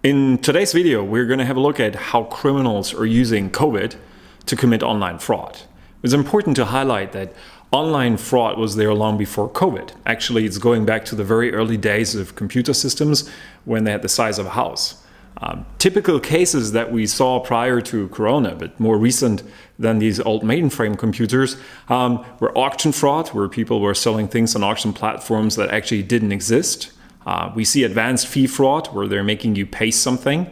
In today's video, we're going to have a look at how criminals are using COVID to commit online fraud. It's important to highlight that online fraud was there long before COVID. Actually, it's going back to the very early days of computer systems when they had the size of a house. Typical cases that we saw prior to Corona, but more recent than these old mainframe computers, were auction fraud, where people were selling things on auction platforms that actually didn't exist. We see advanced fee fraud, where they're making you pay something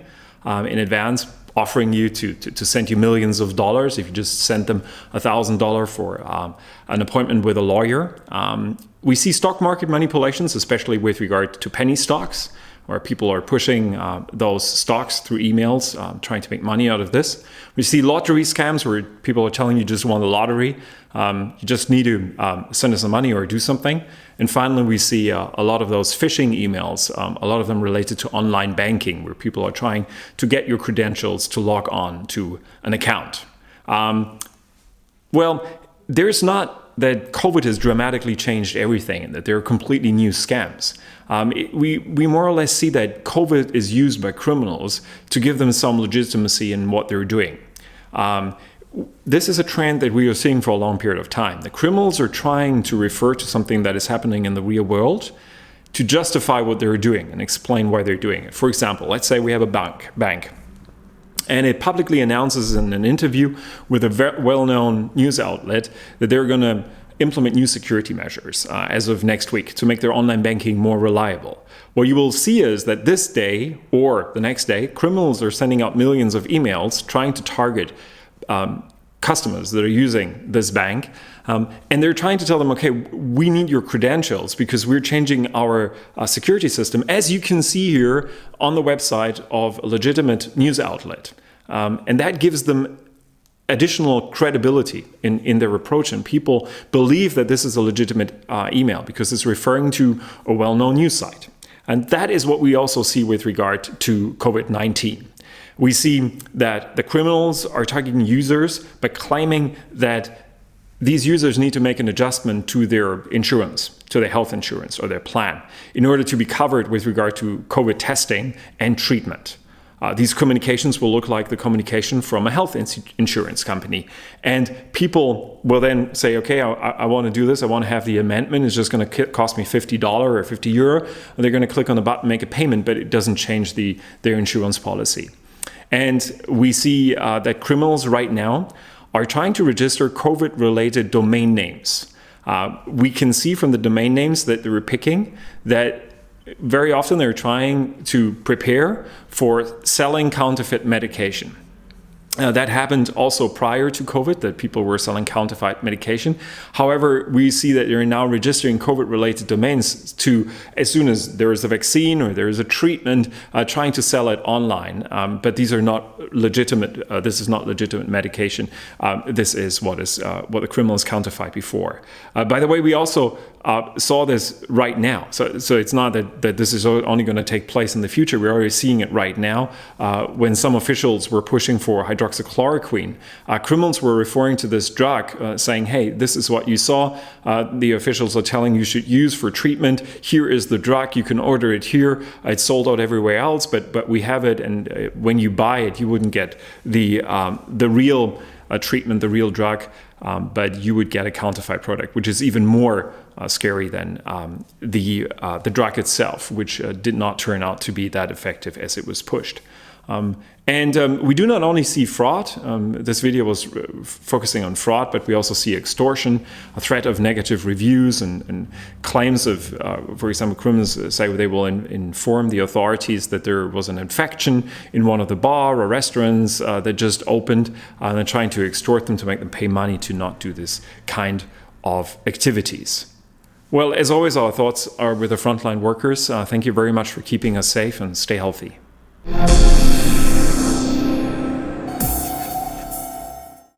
in advance, offering you to send you millions of dollars if you just send them $1,000 for an appointment with a lawyer. We see stock market manipulations, especially with regard to penny stocks, where people are pushing those stocks through emails, trying to make money out of this. We see lottery scams where people are telling you just won the lottery. You just need to send us some money or do something. And finally, we see a lot of those phishing emails, a lot of them related to online banking, where people are trying to get your credentials to log on to an account. Well, there's not that COVID has dramatically changed everything and that there are completely new scams. We more or less see that COVID is used by criminals to give them some legitimacy in what they're doing. This is a trend that we are seeing for a long period of time. The criminals are trying to refer to something that is happening in the real world to justify what they're doing and explain why they're doing it. For example, let's say we have a bank. And it publicly announces in an interview with a well-known news outlet that they're going to implement new security measures as of next week to make their online banking more reliable. What you will see is that this day or the next day, criminals are sending out millions of emails trying to target customers that are using this bank. And they're trying to tell them, okay, we need your credentials because we're changing our security system, as you can see here on the website of a legitimate news outlet. And that gives them additional credibility in their approach. And people believe that this is a legitimate email because it's referring to a well-known news site. And that is what we also see with regard to COVID-19. We see that the criminals are targeting users by claiming that these users need to make an adjustment to their insurance, to their health insurance or their plan, in order to be covered with regard to COVID testing and treatment. These communications will look like the communication from a health insurance company. And people will then say, okay, I want to do this. I want to have the amendment. It's just going to cost me $50 or €50. And they're going to click on the button, make a payment, but it doesn't change their insurance policy. And we see that criminals right now are trying to register COVID-related domain names. We can see from the domain names that they're picking that very often they're trying to prepare for selling counterfeit medication. That happened also prior to COVID, that people were selling counterfeit medication. However, we see that they're now registering COVID-related domains to, as soon as there is a vaccine or there is a treatment, trying to sell it online. But these are not legitimate. This is not legitimate medication. This is what the criminals counterfeit before. By the way, we also saw this right now. So it's not that this is only going to take place in the future. We're already seeing it right now when some officials were pushing for hydroxychloroquine. Criminals were referring to this drug, saying, hey, this is what you saw. The officials are telling you should use for treatment. Here is the drug. You can order it here. It's sold out everywhere else, but we have it. And when you buy it, you wouldn't get the real treatment, the real drug, but you would get a counterfeit product, which is even more scary than the drug itself, which did not turn out to be that effective as it was pushed. We do not only see fraud. This video was focusing on fraud, but we also see extortion, a threat of negative reviews, and claims of, for example, criminals say they will inform the authorities that there was an infection in one of the bar or restaurants that just opened, and they're trying to extort them to make them pay money to not do this kind of activities. Well, as always, our thoughts are with the frontline workers. Thank you very much for keeping us safe, and stay healthy.